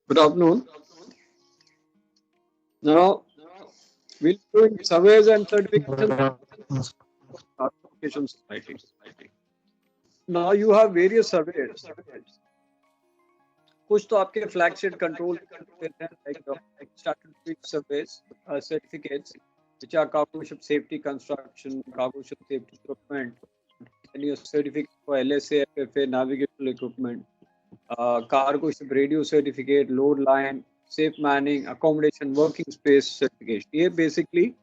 Good afternoon. Now, we'll be doing surveys and certification classification society. Now, you have various surveys. कुछ तो आपके flagship control like statutory surveys, certificates, which are cargo ship safety construction, cargo ship safety equipment, and your certificate for LSA, FFA, navigational equipment, cargo ship radio certificate, load line, safe manning, accommodation, working space certification. ये basically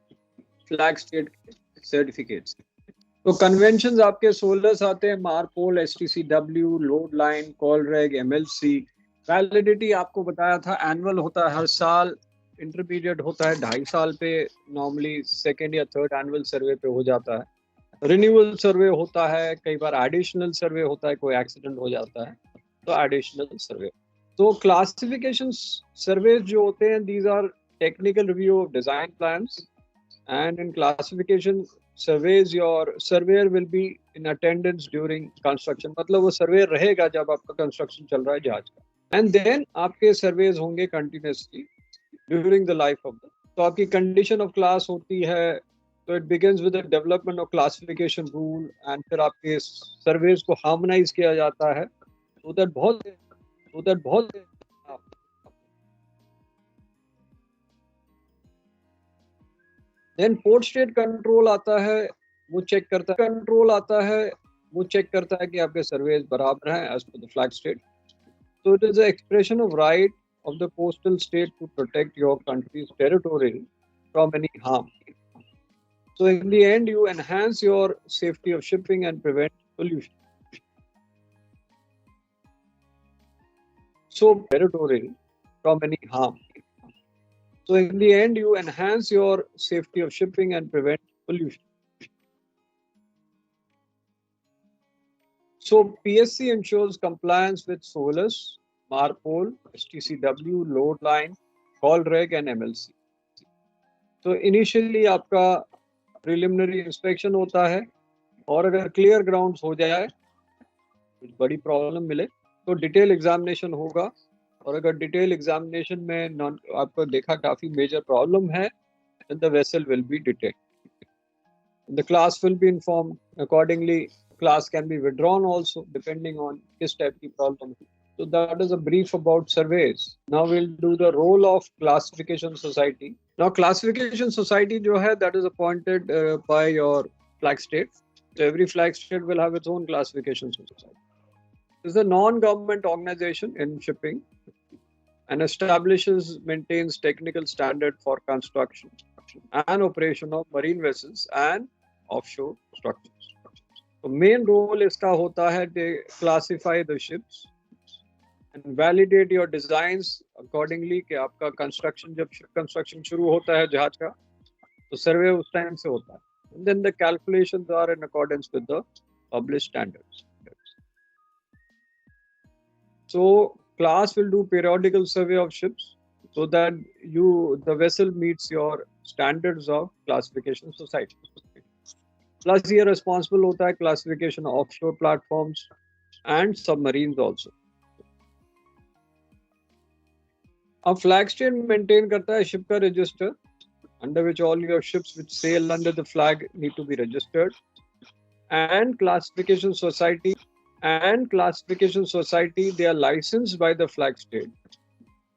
flag state certificates. तो conventions आपके 16 आते हैं, मारपोल, STCW, load line, call रेग, MLC. Validity आपको बताया था annual होता है हर साल, इंटरमीडिएट होता है 2.5 साल पे, नॉर्मली सेकेंड या थर्ड एनुअल सर्वे पे हो जाता है। रिन्यूअल सर्वे होता है, कई बार एडिशनल सर्वे होता है, कोई एक्सीडेंट हो जाता है तो एडिशनल सर्वे। तो क्लासिफिकेशन सर्वे जो होते हैं, these are technical review of design plans, and in classification surveys your surveyor will be in attendance during construction. मतलब वो surveyor रहेगा जब आपका construction चल रहा है जहाज का, and then आपके surveys होंगे continuously during the life of the. तो आपकी condition of class होती है, तो it begins with the development of classification rule, and फिर आपके surveys को harmonize किया जाता है, so that बहुत देन पोर्ट स्टेट कंट्रोल आता है, वो चेक करता है कि आपके सर्वेज बराबर हैं as per the flag state. So it is the expression of right of the postal state to protect your country's territory from any harm. So in the end, you enhance your safety of shipping and prevent pollution. So territory from any harm. So in the end, you enhance your safety of shipping and prevent pollution. So PSC ensures compliance with SOLAS, MARPOL, STCW, load line, call reg and MLC. So initially आपका preliminary inspection होता है, और अगर clear grounds हो जाए, कुछ बड़ी problem मिले, तो detail examination होगा, और अगर detail examination में आपको देखा काफी major problem है, then the vessel will be detained. The class will be informed accordingly. Class can be withdrawn also depending on किस type की problem. So that is a brief about surveys. Now we'll do the role of classification society. Now classification society जो है, that is appointed by your flag state. So every flag state will have its own classification society. It is a non-government organization in shipping and establishes, maintains technical standard for construction and operation of marine vessels and offshore structures. So main role इसका होता है to classify the ships and validate your designs accordingly कि आपका construction, जब ship construction शुरू होता है जहाज का, तो survey उस time से होता है. And then the calculations are in accordance with the published standards. So class will do periodical survey of ships so that the vessel meets your standards of classification society. Plus ये responsible होता है classification of offshore platforms and submarines also. अब flag state maintain करता है ship का register, under which all your ships which sail under the flag need to be registered, and classification society they are licensed by the flag state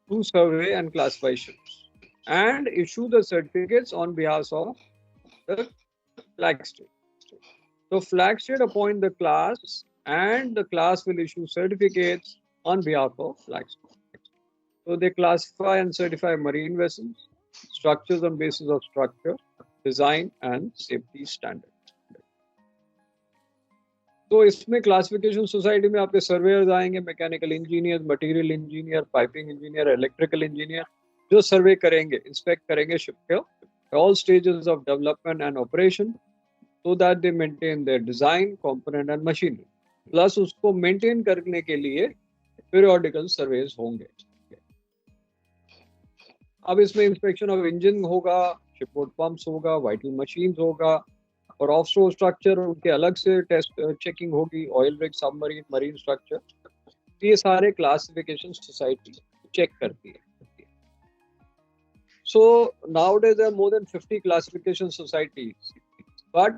to survey and classify ships and issue the certificates on behalf of the flag state. So flag state appoint the class and the class will issue certificates on behalf of flag state. So they classify and certify marine vessels, structures on basis of structure, design and safety standards. तो इसमें classification society में आपके surveyor's आएंगे, mechanical engineer, material engineer, piping engineer, electrical engineer, जो सर्वे करेंगे, inspect करेंगे ship के all stages of development and operation, so that they maintain their design, component and machinery. Plus उसको मेंटेन करने के लिए periodical surveys होंगे. अब इसमें इंस्पेक्शन ऑफ इंजन होगा, शिपबोर्ड पंप्स होगा, वाइटल मशीन्स होगा, और ऑफशोर स्ट्रक्चर उनके अलग से टेस्ट चेकिंग होगी, oil rig, submarine, marine structure. ये सारे क्लासिफिकेशन सोसाइटी चेक करती है. So nowadays there are more than 50 classification societies, but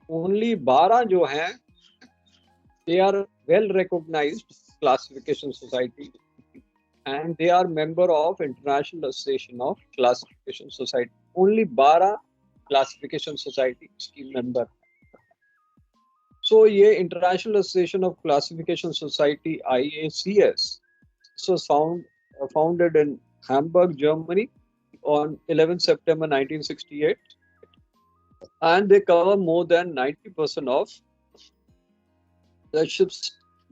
only 12 जो हैं they are well recognized classification society and they are member of International Association of Classification Society. Only 12 classification society की member. So ये International Association of Classification Society IACS was founded in Hamburg, Germany on 11 September 1968, and they cover more than 90% of the ships,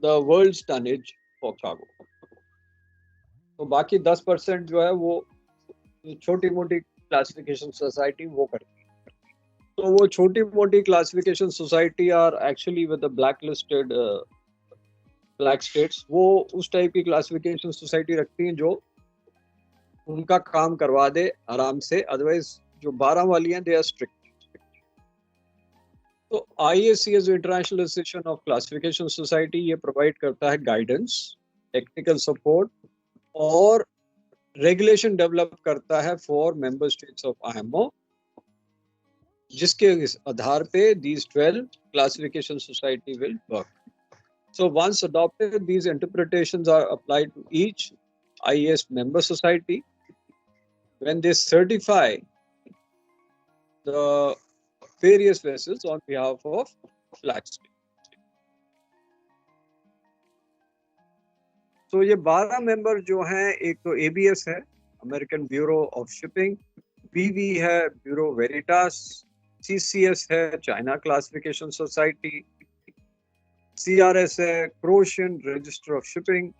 the world's tonnage for cargo. तो बाकी 10% जो है वो छोटी मोटी classification society वो करती है. तो वो छोटी मोटी classification society are actually with the black listed black states. वो उस टाइप की क्लासिफिकेशन सोसाइटी रखती हैं जो उनका काम करवा दे आराम से. अदरवाइज जो 12 वाली हैं दे आर स्ट्रिक्ट. तो IACS international association of classification society ये प्रोवाइड करता है गाइडेंस, टेक्निकल सपोर्ट और रेगुलेशन डेवलप करता है for member states of IMO, जिसके आधार पे these 12 classification society will work. So once adopted, these interpretations are applied to each IAS member society when they certify the various vessels on behalf of flag state. तो ये 12 member जो हैं, एक तो ABS है, American Bureau of Shipping, BV है, Bureau Veritas, CCS है, China Classification Society, CRS है, Croatian Register of Shipping.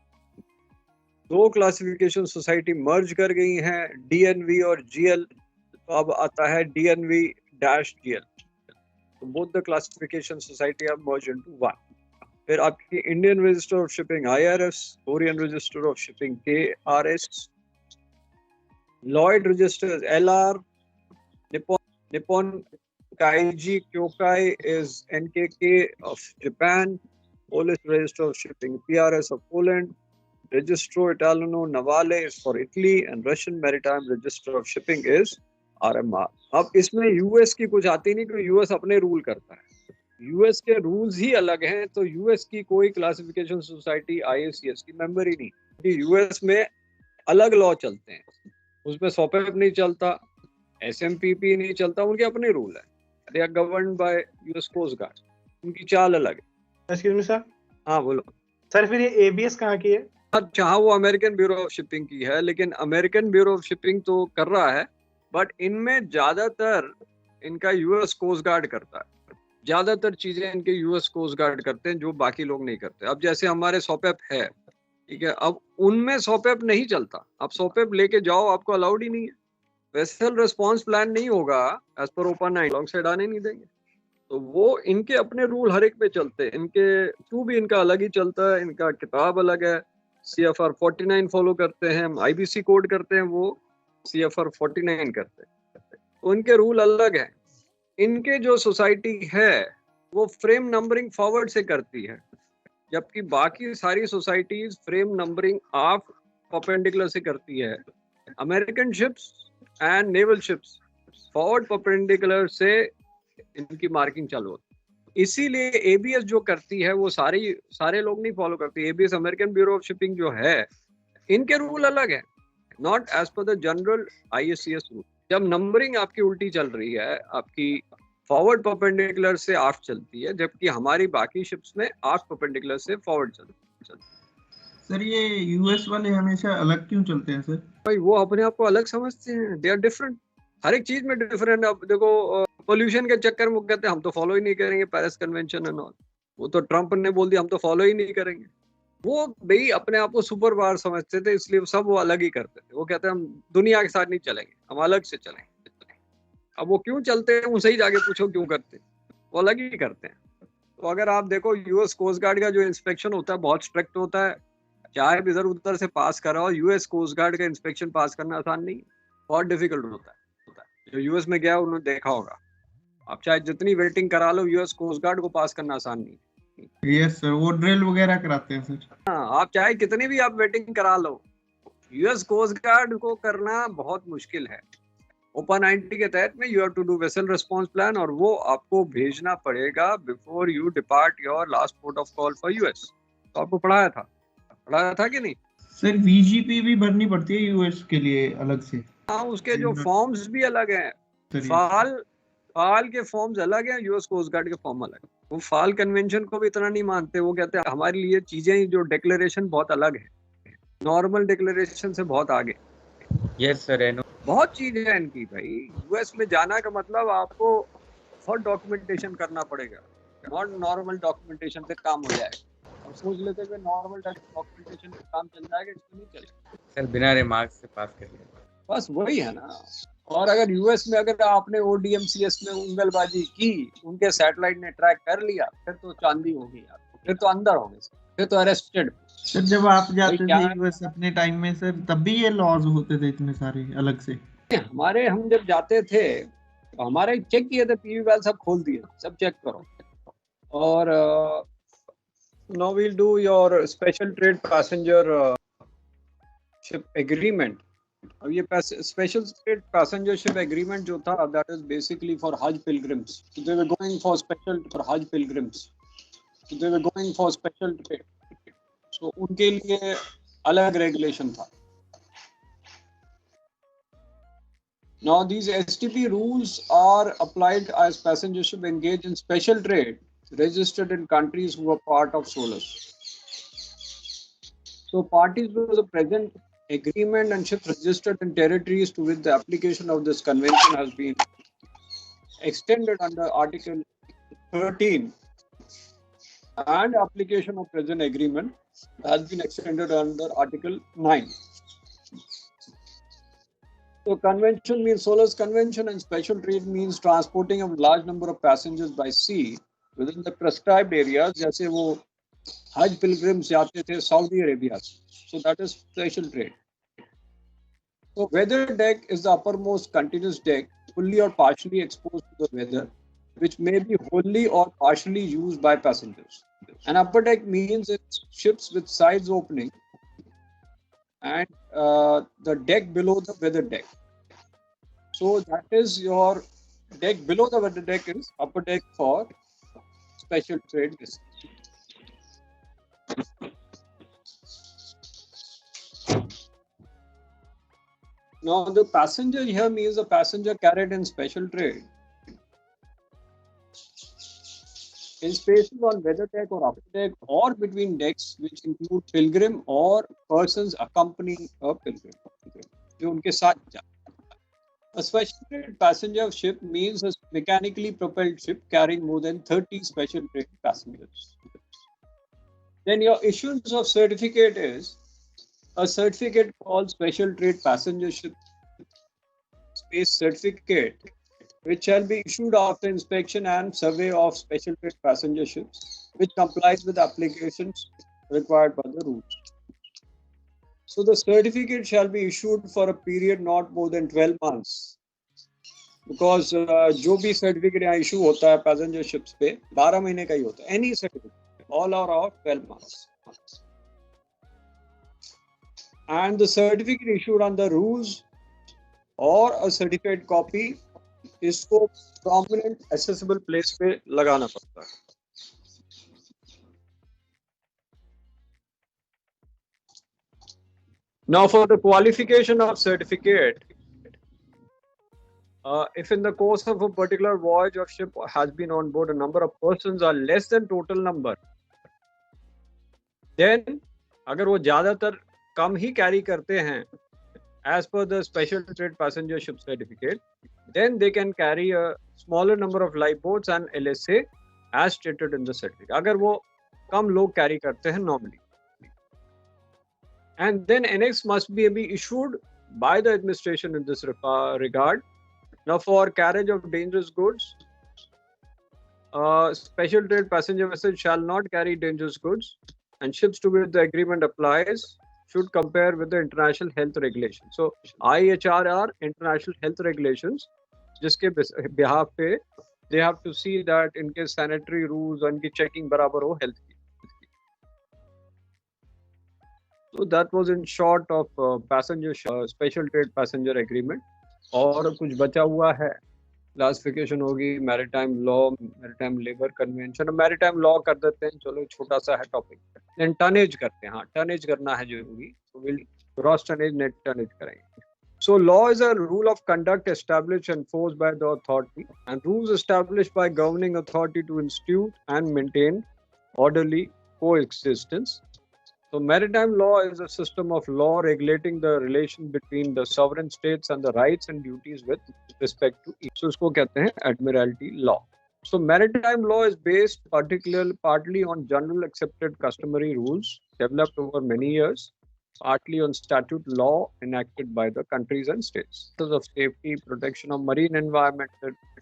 2 classification society merge कर गई हैं, DNV और GL. तो अब आता है DNV-GL. तो both the classification society are merge into one. फिर आपकी Indian Register of Shipping IRS, Korean Register of Shipping KRS, Lloyd Registers LR, Nippon Kaiji Kyokai is NKK of Japan, Polish register of shipping PRS of Poland, Registro Italiano Navale is for Italy, and Russian Maritime Register of Shipping is RMR. अब इसमें US की कुछ आती नहीं, क्योंकि US अपने rule करता है. US के रूल्स ही अलग हैं, तो US की कोई क्लासिफिकेशन सोसाइटी IACS की मेंबर ही नहीं, क्योंकि US में अलग लॉ चलते हैं. उसमें SOPEP नहीं चलता, SMPP नहीं चलता, उनके अपने रूल है. They are governed by US coast guard, उनकी चाल अलग है. Excuse me sir. हाँ बोलो सर. फिर ये ABS कहाँ की है? अच्छा, वो अमेरिकन ब्यूरो ऑफ शिपिंग की है, लेकिन अमेरिकन ब्यूरो ऑफ शिपिंग तो कर रहा है, बट इनमें ज्यादातर इनका US कोस्ट गार्ड करता है. ज्यादातर चीजें इनके US कोस्ट गार्ड करते हैं जो बाकी लोग नहीं करते. अब जैसे हमारे SOPEP है, ठीक है, अब उनमें SOPEP नहीं चलता. अब SOPEP लेके जाओ, आपको अलाउड ही नहीं है. वेसल रिस्पॉन्स प्लान नहीं होगा as per open nine, long side आने नहीं देंगे. तो वो इनके अपने रूल हर एक पे चलते हैं. इनके टू भी इनका अलग ही चलता है, इनका किताब अलग है. CFR 49 फॉलो करते हैं, IBC कोड करते हैं, वो CFR 49 करते हैं. तो इनके रूल अलग हैं. इनके जो सोसाइटी है वो फ्रेम नंबरिंग फॉरवर्ड से करती है, जबकि बाकी सारी societies frame numbering of perpendicular से करती है. American ships and naval ships forward perpendicular से इनकी मार्किंग चालू होती है. इसीलिए ABS जो करती है वो सारे लोग नहीं फॉलो करते. ABS American Bureau of Shipping जो है, इनके रूल अलग है, not as per the general IACS rule. जब नंबरिंग आपकी उल्टी चल रही है, आपकी फॉरवर्ड परपेंडिकुलर से आफ्ट चलती है, जबकि हमारी बाकी शिप्स में आफ्ट परपेंडिकुलर से फॉरवर्ड चलती है. सर ये US वाले हमेशा अलग क्यों चलते हैं सर? भाई वो अपने आप को अलग समझते हैं. दे आर डिफरेंट, हर एक चीज में डिफरेंट. अब देखो, पोल्यूशन के चक्कर में कहते हैं हम तो फॉलो ही नहीं करेंगे पेरिस कन्वेंशन एंड ऑल. वो तो ट्रम्प ने बोल दिया हम तो फॉलो ही नहीं करेंगे. वो भाई अपने आप को सुपर पावर समझते थे, इसलिए सब वो अलग ही करते थे. वो कहते हैं हम दुनिया के साथ नहीं चलेंगे, हम अलग से चलेंगे. अब वो क्यों चलते हैं उनसे ही जाके पूछो क्यों करते हैं, वो अलग ही करते हैं. तो अगर आप देखो US कोस्ट गार्ड का जो इंस्पेक्शन होता है बहुत स्ट्रिक्ट होता है. चाहे इधर उधर से पास करा हो, US कोस्ट गार्ड का इंस्पेक्शन पास करना आसान नहीं है, बहुत डिफिकल्ट होता है. जो US में गया उन्होंने देखा होगा, आप चाहे जितनी वेटिंग करा लो, US कोस्ट गार्ड को पास करना आसान नहीं. यस सर, वो ड्रिल वगैरह कराते हैं सर. हाँ, आप चाहे कितनी भी आप वेटिंग करा लो, यूएस कोस्ट गार्ड को करना बहुत मुश्किल है। ओपन 90 के तहत में you have to do vessel response plan, और वो आपको भेजना पड़ेगा before you depart your last port of call for US. तो आपको पढ़ाया था कि नहीं? सर वीजीपी भी भरनी पड़ती है यूएस के लिए अलग से? हाँ, उसके जो फॉर्म्स भी अलग हैं। फाल के फॉर्म्स अलग हैं, यूएस कोस्ट गार्ड के फॉर्म अलग हैं। वो फाल कन्वेंशन को भी इतना नहीं मानते। वो कहते हैं हमारे लिए चीजें जो डिक्लेरेशन बहुत अलग है, नॉर्मल डिक्लेरेशन से बहुत आगे। यस सर, बहुत चीजें हैं इनकी भाई। यूएस में जाना का मतलब आपको बहुत डॉक्यूमेंटेशन करना पड़ेगा, नॉट नॉर्मल डॉक्यूमेंटेशन से काम हो जाएगा। और सोच लेते हुए नॉर्मल डॉक्यूमेंटेशन से काम चल जाएगा, इसमें नहीं चलेगा सर बिना रिमार्क्स से पास कर लिया। बस वही है ना। और अगर यूएस में अगर आपने ओडीएमसीएस में उंगलबाजी की, उनके सैटेलाइट ने ट्रैक कर लिया, फिर तो चांदी होगी यार, फिर तो अंदर होंगे, फिर तो अरेस्टेड। सर जब आप जाते क्या थे यूएस अपने टाइम में सर, तब भी ये लॉज होते थे इतने सारे अलग से? हम जब जाते थे हमारे चेक किए थे, पीवी वाल सब खोल दिए, सब चेक करो। और now we'll do your special trade passenger ship agreement. अब ये special trade passenger ship agreement जो था, that is basically for Hajj pilgrims. They were going for special for Hajj pilgrims, they were going for special trade. So उनके लिए अलग regulation था। Now these STP rules are applied as passenger ship engaged in special trade registered in countries who are part of SOLAS. So parties to the present agreement and ships registered in territories to which the application of this convention has been extended under Article 13, and application of present agreement has been extended under Article 9. So convention means SOLAS convention, and special trade means transporting of large number of passengers by sea within the prescribed areas. जैसे वो हज pilgrims जाते थे Saudi Arabia, so that is special trade. So weather deck is the uppermost continuous deck, fully or partially exposed to the weather, which may be wholly or partially used by passengers. An upper deck means it's ships with sides opening, and the deck below the weather deck. So that is your deck below the weather deck is upper deck for special trade vessels. Now the passenger here means the passenger carried in special trade in spaces on weather deck or upper deck or between decks, which include pilgrim or persons accompanying a pilgrim. जो उनके साथ जाते हैं. A special trade passenger ship means a mechanically propelled ship carrying more than 30 special trade passengers. Then your issuance of certificate is a certificate called special trade passenger ship space certificate, which shall be issued after inspection and survey of special trade passenger ships, which complies with applications required by the rules. So the certificate shall be issued for a period not more than 12 months. Because जो भी certificate यहाँ issue होता है passenger ships पे 12 महीने का ही होता है. Any certificate, all are of 12 months. And the certificate issued on the rules or a certified copy इसको prominent accessible place पे लगाना पड़ता है. Now for the qualification of certificate, if in the course of a particular voyage of ship has been on board a number of persons are less than total number, then अगर वो ज़्यादातर कम ही carry करते हैं as per the special trade passenger ship certificate, then they can carry a smaller number of lifeboats and LSA as stated in the certificate. अगर वो कम लोग carry करते हैं normally. And then annex must be issued by the administration in this regard. Now for carriage of dangerous goods, special trade passenger vessels shall not carry dangerous goods, and ships to which the agreement applies should compare with the international health regulations. So IHR are international health regulations, जिसके behalf पे they have to see that इनके sanitary rules और इनकी checking बराबर हो health की. So that was in short of passenger special trade passenger agreement. और कुछ बचा हुआ है, क्लासिफिकेशन होगी maritime law, maritime labour convention, maritime law कर देते हैं, चलो छोटा सा है टॉपिक। देन टनेज करते हैं, हाँ टनेज करना है जरूरी, तो will gross tonnage net tonnage करेंगे। So law is a rule of conduct established and enforced by the authority, and rules established by governing authority to institute and maintain orderly coexistence. So maritime law is a system of law regulating the relation between the sovereign states and the rights and duties with respect to each. So इसको कहते हैं admiralty law. So maritime law is based partly on general accepted customary rules developed over many years, partly on statute law enacted by the countries and states. Because of safety, protection of marine environment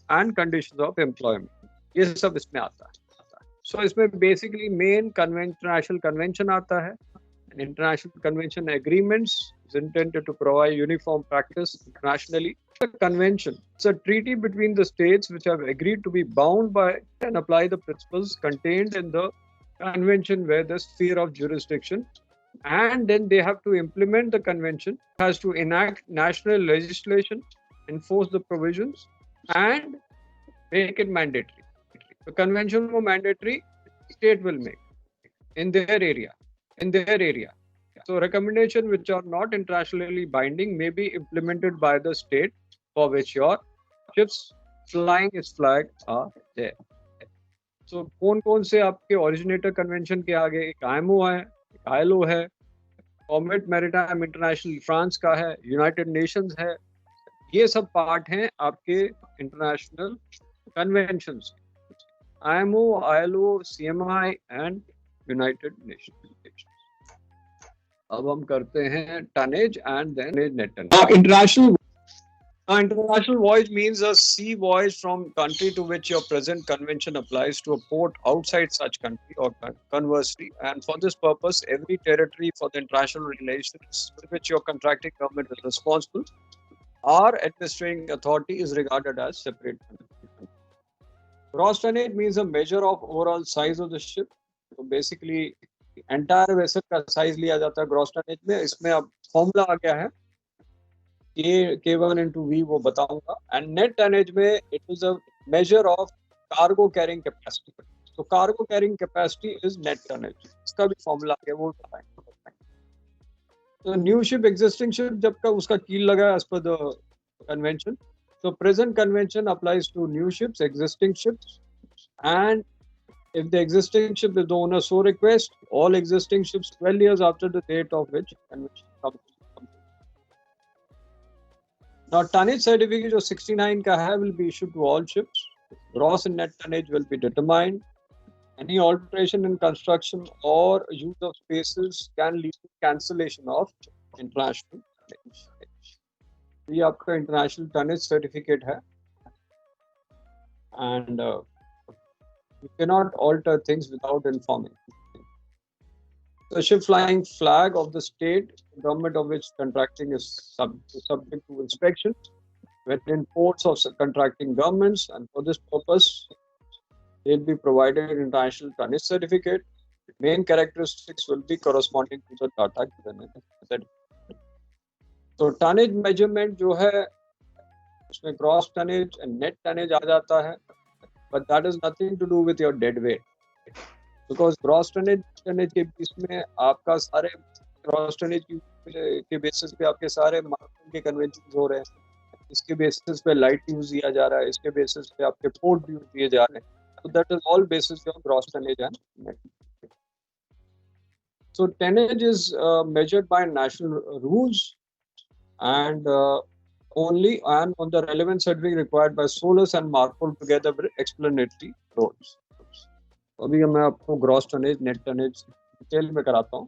and conditions of employment. ये सब इसमें आता है। So इसमें basically main international convention आता है. And international convention agreements is intended to provide uniform practice internationally. The convention, it's a treaty between the states which have agreed to be bound by and apply the principles contained in the convention where the sphere of jurisdiction, and then they have to implement the convention, has to enact national legislation, enforce the provisions, and make it mandatory. The convention was mandatory, state will make in their area. So recommendations which are not internationally binding may be implemented by the state for which your ships flying its flag are there. So कौन से आपके originator convention के आगे एक IMO है, ILO है, comet maritime international France का है, यूनाइटेड नेशंस है, ये सब पार्ट हैं आपके international conventions, IMO, ILO, CMI and United Nations. अब हम करते हैं tonnage and then net tonnage. International voyage means a sea voyage from country to which your present convention applies to a port outside such country, or conversely, and for this purpose, every territory for the international relations with which your contracting government is responsible or administering authority is regarded as separate. Gross tonnage means a measure of overall size of the ship. So basically, entire vessel का size लिया जाता है gross tonnage में। इसमें अब formula आ गया है, K1 into V वो बताऊंगा। एंड नेट टनेज में it is a measure of cargo carrying capacity. तो cargo carrying capacity is net tonnage, इसका भी फॉर्मूला है वो बताएंगे। तो न्यू शिप एग्जिस्टिंग शिप जब का उसका कील लगा as per the convention, so present convention applies to new ships, existing ships, and if the existing ship, if the owner so request, all existing ships 12 years after the date of which convention comes. Now tonnage certificate जो 69 का है will be issued to all ships. Gross and net tonnage will be determined. Any alteration in construction or use of spaces can lead to cancellation of international tonnage. ये आपका international tonnage certificate है, and you cannot alter things without informing. The ship flying flag of the state, government of which contracting is subject to inspection within ports of contracting governments, and for this purpose, they'll be provided international tonnage certificate. Main characteristics will be corresponding to the data given in the certificate. So tonnage measurement जो है उसमें gross tonnage and net tonnage आ जाता है, but that has nothing to do with your dead weight. Because gross tonnage के बीच में आपका सारे gross tonnage के बेसिस पे आपके सारे मार्केट के कन्वेंशन हो रहे हैं, इसके बेसिस पे लाइट यूज दिया जा रहा है, इसके बेसिस पे आपके पोर्ट यूज दिए जा रहे हैं, so that is all basis of gross tonnage and net. So tonnage is measured by national rules and only and on the relevant certificate required by Solus and Marpol together with explanatory notes. अभी मैं आपको gross tonnage net tonnage detail में कराता हूँ।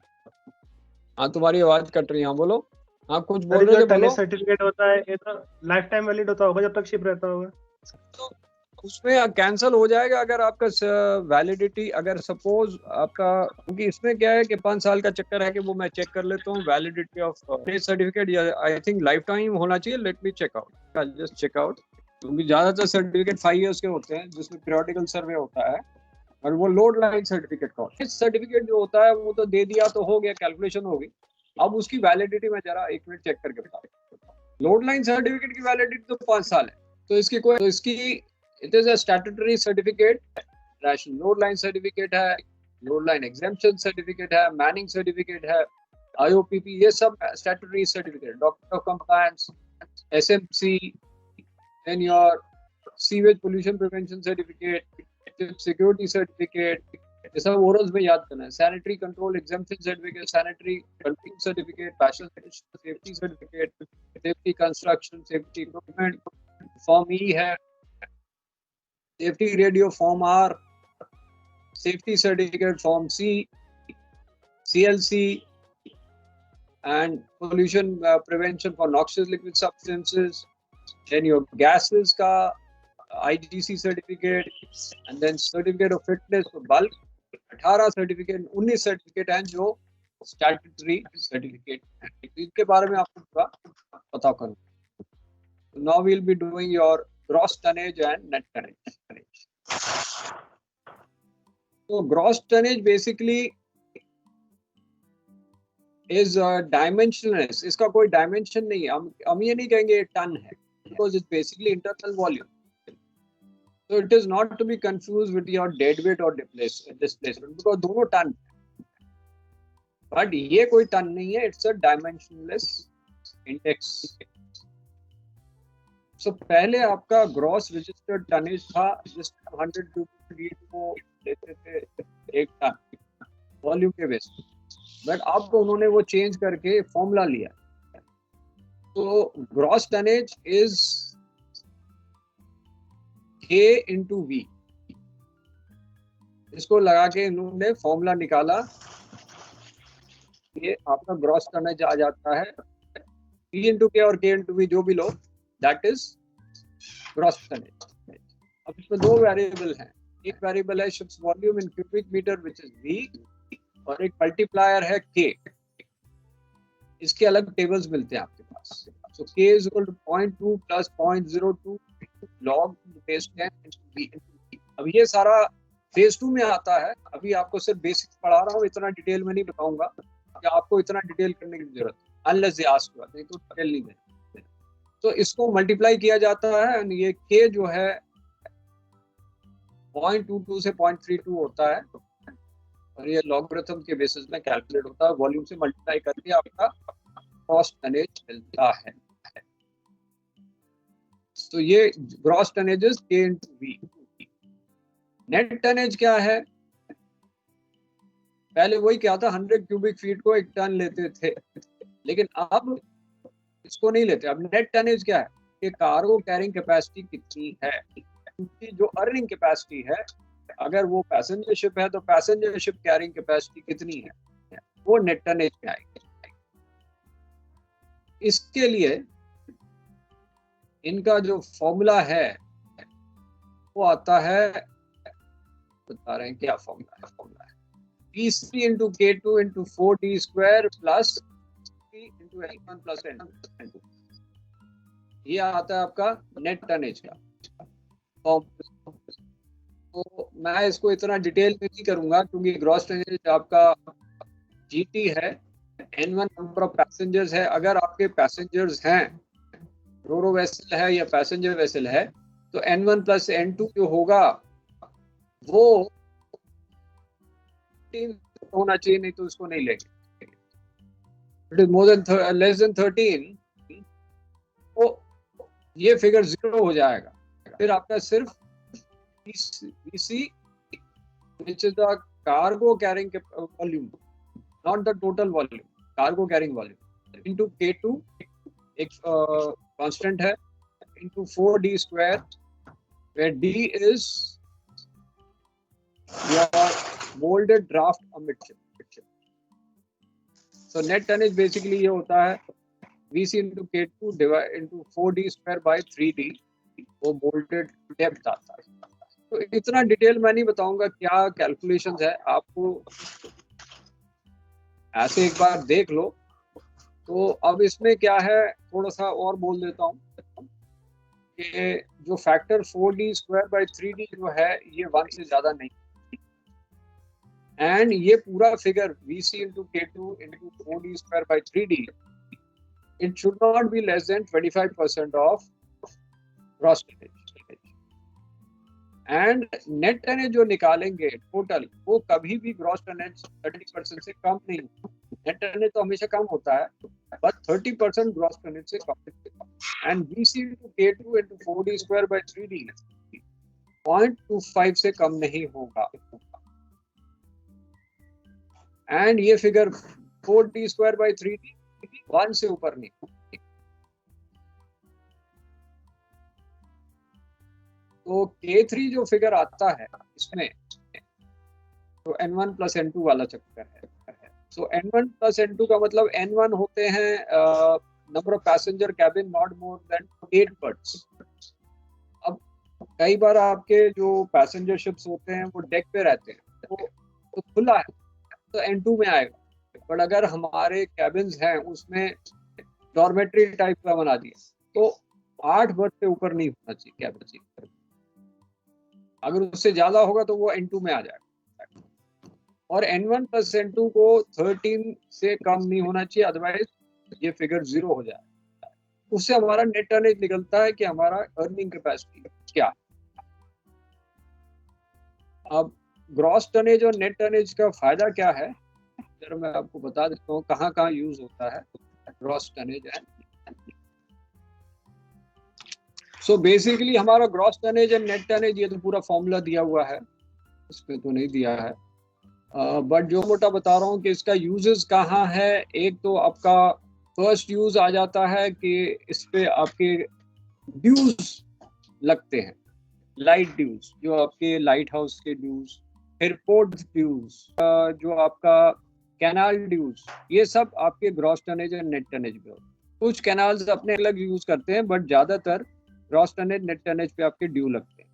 हाँ तुम्हारी आवाज cut रही है, हाँ बोलो। हाँ कुछ बोल रहे थे, बोलो। सर्टिफिकेट होता है ये तो लाइफ टाइम वैलिड होगा जब तक शिप रहता होगा। तो उसमें कैंसिल हो जाएगा अगर आपका वैलिडिटी, अगर सपोज आपका, क्योंकि इसमें क्या है कि 5 साल का चक्कर है कि वो मैं चेक कर लेता हूँ वैलिडिटी ऑफ सर्टिफिकेट, या आई थिंक लाइफ टाइम होना चाहिए। Let me check out, just check out, क्योंकि ज्यादातर सर्टिफिकेट 5 इयर्स के होते हैं जिसमें पीरियोडिकल सर्वे होता है, और वो लोड लाइन सर्टिफिकेट का सर्टिफिकेट जो होता है वो तो दे दिया तो हो गया, कैलकुलेशन हो गई। अब उसकी वैलिडिटी मैं जरा 1 मिनट चेक करके बता रहा हूँ। लोड लाइन सर्टिफिकेट की वैलिडिटी तो 5 साल है, तो इसकी it is a statutory certificate, national load line certificate है, लोड लाइन एग्जेम्पशन सर्टिफिकेट है, मैनिंग सर्टिफिकेट है, IOPP, ये सब statutory certificate, doctor of compliance, SMC, then your sewage pollution prevention certificate, security certificate, ये सब ओरल्स में याद करना है। Sanitary control exemption certificate, sanitary control certificate, fashion safety certificate, safety construction, safety equipment, form E है, safety radio form R, safety certificate form C, CLC, and pollution prevention for noxious liquid substances, then your gases ka IGC certificate, and then certificate of fitness for bulk, 18 certificate, 19 certificate हैं जो statutory certificate हैं, इनके बारे में आपको पूरा पता करना। Now we will be doing your gross tonnage and net tonnage. तो gross tonnage basically is dimensionless, इसका कोई डायमेंशन नहीं है, हम ये नहीं कहेंगे टन है, because it's basically internal volume, so it is not to be confused with your dead weight or displacement, because दोनों टन, बट ये कोई टन नहीं है, इट्स अ डायमेंशनलेस इंडेक्स। सो पहले आपका ग्रॉस रजिस्टर्ड टनेज था, जिसमें 100 क्यूबिक फीट को लेते थे 1 टन वॉल्यूम के बेस पे, बट अब तो उन्होंने वो चेंज करके फॉर्मूला लिया। तो gross tonnage is K into V, इसको लगा के इन्होंने फॉर्मूला निकाला, ये आपका ग्रॉस टनेज आ जाता है। P into K और K into V जो भी लो, दैट इज ग्रॉस टनेज। अब इसमें 2 वेरिएबल हैं, एक वेरिएबल है ships volume in cubic metre which is V, और एक मल्टीप्लायर है K। इसके अलग टेबल्स मिलते हैं आपके पास। सो K is equal to 0.2 plus 0.02 log base 10 into V into T। अब ये सारा फेज 2 में आता है, अभी आपको सिर्फ बेसिक्स पढ़ा रहा हूँ, इतना डिटेल में नहीं बताऊंगा कि आपको इतना डिटेल करने की जरूरत है, अनलेस दे आस्क, नहीं तो डिटेल नहीं देना। तो इसको मल्टीप्लाई किया जाता है, ये K जो है 0.22 से 0.32 होता है, और ये लॉगरिथम के बेसिस में कैलकुलेट होता है, वॉल्यूम से मल्टीप्लाई करके आपका ग्रॉस टनेज मिलता है। तो ये gross tonnage is K into V। Net tonnage क्या है? पहले वही क्या था, 100 क्यूबिक फीट को 1 टन लेते थे, लेकिन अब इसको नहीं लेते। अब नेट टनेज क्या है कि कार्गो कैरिंग कैपेसिटी कितनी है, उनकी जो अर्निंग कैपेसिटी है, अगर वो पैसेंजर शिप है तो पैसेंजर शिप कैरिंग कैपेसिटी कितनी है, वो नेट टनेज में आएगी। इसके लिए इनका जो फॉर्मूला है वो आता है, बता रहे हैं क्या फॉर्मूला है, P3 into K2 into 4D square plus P into L1 plus N2। ये आता है आपका नेट टनेज का फॉर्मूला। तो मैं इसको इतना डिटेल में नहीं करूंगा, क्योंकि ग्रॉस टनेज आपका GT है, N1 नंबर ऑफ पैसेंजर्स है। अगर आपके पैसेंजर्स हैं, रोरो वेसल है या पैसेंजर वेसल है, तो N1 plus N2 जो होगा वो 13 होना चाहिए, नहीं तो उसको नहीं लेंगे। It is more than less than 13, तो ये फिगर 0 हो जाएगा। फिर आपका सिर्फ VC which is the cargo carrying volume, not the total volume, cargo carrying volume into K2 एक कांस्टेंट है, into 4D square, where D is your molded draft amidship। So net tonnage basically ये होता है VC into K2 divide into 4D square by 3D, वो molded depth आता है। तो इतना डिटेल मैं नहीं बताऊंगा क्या कैलकुलेशंस है, आपको ऐसे एक बार देख लो। तो अब इसमें क्या है, थोड़ा सा और बोल देता हूँ कि जो factor 4D square by 3D जो है, ये 1 से ज्यादा नहीं, एंड ये पूरा figure VC into K2 into 4D square by 3D, it should not be less than 25% of gross tonnage. And net tonnage जो निकालेंगे टोटल, वो कभी भी ग्रॉस टनेज 30% से कम नहीं होगा. नेट टनेज तो हमेशा कम होता है, बट 30% ग्रॉस टनेज से कम. And VC into K2 into 4D square by 3D 0.25 से कम नहीं होगा. एंड ये figure 4D square by 3D 1 से ऊपर नहीं. तो K3 जो फिगर आता है इसमें, तो N1 plus N2 वाला चक्कर है. सो N1 plus N2 का मतलब N1 होते हैं number of passenger cabin not more than 8 berths. अब कई बार आपके जो पैसेंजर शिप्स होते हैं वो डेक पे रहते हैं, तो खुला है तो N2 में आएगा. बट अगर हमारे कैबिन्स हैं उसमें डॉर्मेट्री टाइप का बना दिया, तो 8 berth से ऊपर नहीं होना चाहिए कैबिन. अगर उससे ज्यादा होगा तो वो N2 में आ जाएगा. और N1 plus N2 को 13 से कम नहीं होना चाहिए, अदरवाइज ये फिगर 0 हो जाएगा. उससे हमारा नेट टनेज निकलता है कि हमारा अर्निंग कैपेसिटी क्या. अब ग्रॉस टनेज और नेट टनेज का फायदा क्या है, जरा मैं आपको बता देता हूँ कहाँ कहाँ यूज होता है gross tonnage and. So basically हमारा gross tonnage and net tonnage, ये तो पूरा फॉर्मूला दिया हुआ है, इसमें तो नहीं दिया है, बट जो मोटा बता रहा हूँ कि इसका यूजेस कहाँ है. एक तो आपका फर्स्ट यूज आ जाता है कि इस पे आपके ड्यूज लगते हैं, लाइट ड्यूज, जो आपके लाइट हाउस के ड्यूज, फिर पोर्ट ड्यूज, जो आपका कैनाल ड्यूज, ये सब आपके gross tonnage and net tonnage में होते हैं. कुछ कैनाल्स अपने अलग यूज करते हैं, बट ज्यादातर ग्रॉस टनेज नेट टनेज पे आपके ड्यू लगते हैं.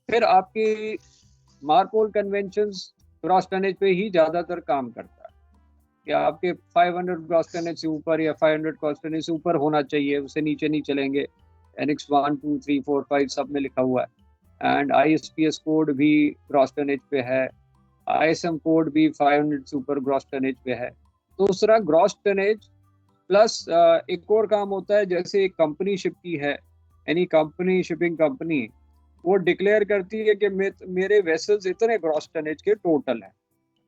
फिर आपकी मार्पोल कन्वेंशंस ग्रॉस टनेज पे ही ज्यादातर काम करता है कि आपके 500 ग्रॉस टनेज से ऊपर या 500 ग्रॉस टनेज से ऊपर होना चाहिए, उससे नीचे नहीं चलेंगे. NX 1 2 3 4 5 सब में लिखा हुआ है. एंड ISPS कोड भी ग्रॉस टनेज पे है, ISM कोड भी 500 से ऊपर ग्रॉस टनेज पे है. दूसरा ग्रॉस टनेज प्लस एक और काम होता है, जैसे एक कंपनी शिप की है, एनी कंपनी, शिपिंग कंपनी, वो डिक्लेयर करती है कि मेरे वेसल्स इतने ग्रॉस टनेज के टोटल है,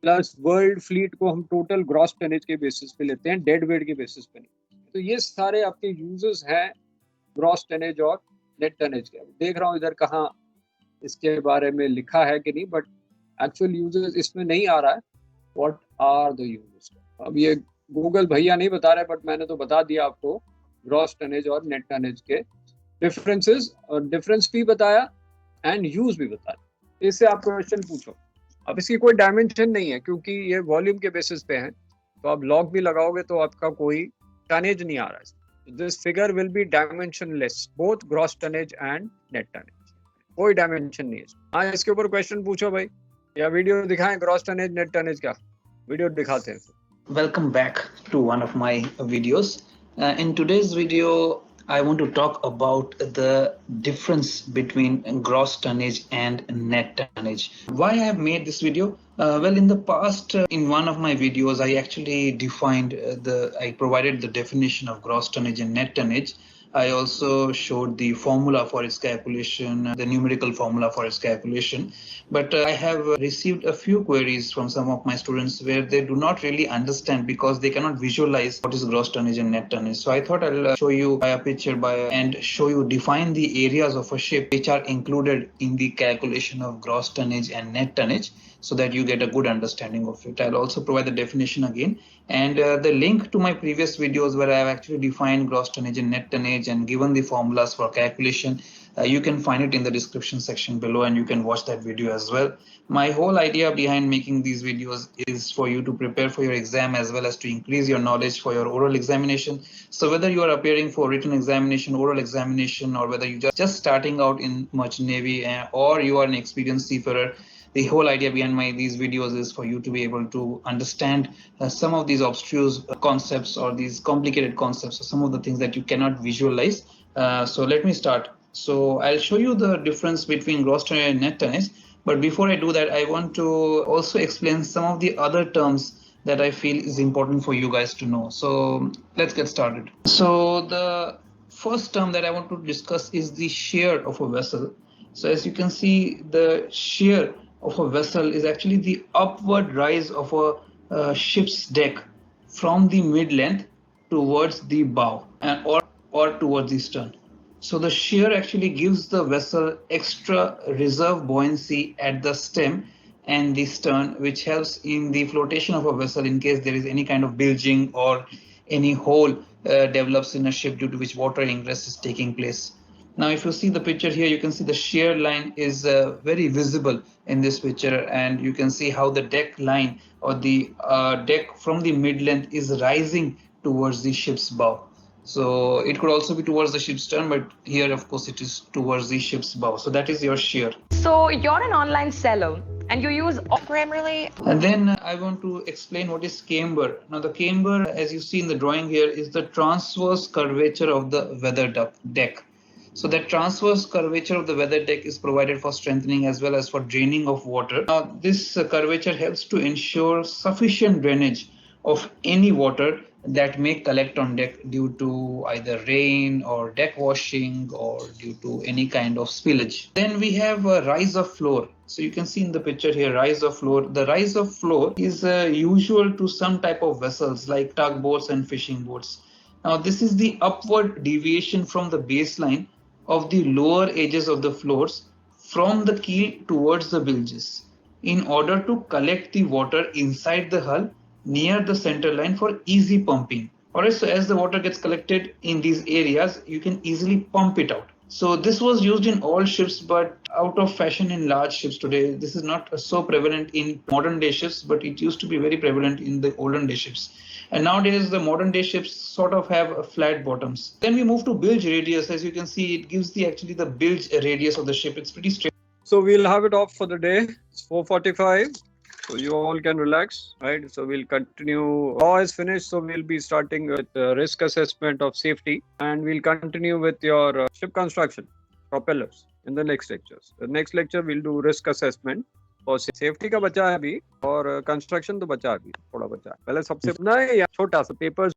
प्लस वर्ल्ड फ्लीट को हम टोटल ग्रॉस टनेज के बेसिस पे लेते हैं, डेड वेट के बेसिस पे नहीं. तो ये सारे आपके यूजेस हैं ग्रॉस टनेज और नेट टनेज के. देख रहा हूँ इधर कहाँ इसके बारे में लिखा है कि नहीं, बट एक्चुअल यूजेस इसमें नहीं आ रहा है. What are the uses? अब ये गूगल भैया नहीं बता रहे, बट मैंने तो बता दिया आपको ग्रॉस टनेज और नेट टनेज के डिफरेंसेस, और डिफरेंस भी बताया एंड यूज भी बताया. इससे आप क्वेश्चन पूछो. अब इसकी कोई डायमेंशन नहीं है क्योंकि ये वॉल्यूम के बेसिस पे है, तो आप लॉग भी लगाओगे तो आपका कोई टनेज नहीं आ रहा है. This figure will be dimensionless, both gross tonnage and net tonnage. कोई डायमेंशन नहीं है. हाँ, इसके ऊपर क्वेश्चन पूछो भाई, या वीडियो दिखाएं ग्रॉस टनेज नेट टनेज का. वीडियो दिखाते हैं. Welcome back to one of my videos. In today's video, I want to talk about the difference between gross tonnage and net tonnage. Why I have made this video? Well, in the past, in one of my videos, I actually I provided the definition of gross tonnage and net tonnage. I also showed the formula for its calculation, the numerical formula for its calculation. But I have received a few queries from some of my students where they do not really understand because they cannot visualize what is gross tonnage and net tonnage. So I thought I'll show you by a picture and show you, define the areas of a ship which are included in the calculation of gross tonnage and net tonnage, so that you get a good understanding of it. I'll also provide the definition again, and the link to my previous videos where I have actually defined gross tonnage and net tonnage and given the formulas for calculation. You can find it in the description section below, and you can watch that video as well. My whole idea behind making these videos is for you to prepare for your exam as well as to increase your knowledge for your oral examination. So whether you are appearing for written examination, oral examination, or whether you're just starting out in Merchant Navy or you are an experienced seafarer, the whole idea behind these videos is for you to be able to understand some of these obstruse concepts or these complicated concepts, or some of the things that you cannot visualize. So let me start. So I'll show you the difference between gross tonnage and net tonnage. But before I do that, I want to also explain some of the other terms that I feel is important for you guys to know. So let's get started. So the first term that I want to discuss is the shear of a vessel. So as you can see, the shear of a vessel is actually the upward rise of a ship's deck from the mid-length towards the bow and or towards the stern. So the shear actually gives the vessel extra reserve buoyancy at the stem and the stern, which helps in the flotation of a vessel in case there is any kind of bilging or any hole develops in a ship due to which water ingress is taking place. Now, if you see the picture here, you can see the shear line is very visible in this picture, and you can see how the deck line or the deck from the mid-length is rising towards the ship's bow. So it could also be towards the ship's stern, but here, of course, it is towards the ship's bow. So that is your shear. So you're an online seller and you use Grammarly. And then I want to explain what is camber. Now the camber, as you see in the drawing here, is the transverse curvature of the weather deck. So that transverse curvature of the weather deck is provided for strengthening as well as for draining of water. Now this curvature helps to ensure sufficient drainage of any water that may collect on deck due to either rain or deck washing or due to any kind of spillage. Then we have a rise of floor. So you can see in the picture here, rise of floor. The rise of floor is usual to some type of vessels like tugboats and fishing boats. Now this is the upward deviation from the baseline of the lower edges of the floors from the keel towards the bilges in order to collect the water inside the hull near the center line for easy pumping. Alright, so as the water gets collected in these areas, you can easily pump it out. So this was used in all ships, but out of fashion in large ships today. This is not so prevalent in modern day ships, but it used to be very prevalent in the olden day ships. And nowadays the modern day ships sort of have flat bottoms. Then we move to bilge radius. As you can see, it gives actually the bilge radius of the ship. It's pretty straight. So we'll have it off for the day. It's 4:45. So you all can relax, right? So we'll continue. Law is finished, so we'll be starting with risk assessment of safety, and we'll continue with your ship construction, propellers in the next lectures. The next lecture we'll do risk assessment. और safety का बचा है अभी और construction तो बचा है अभी थोड़ा बचा है पहले सबसे नहीं छोटा सा पेपर्स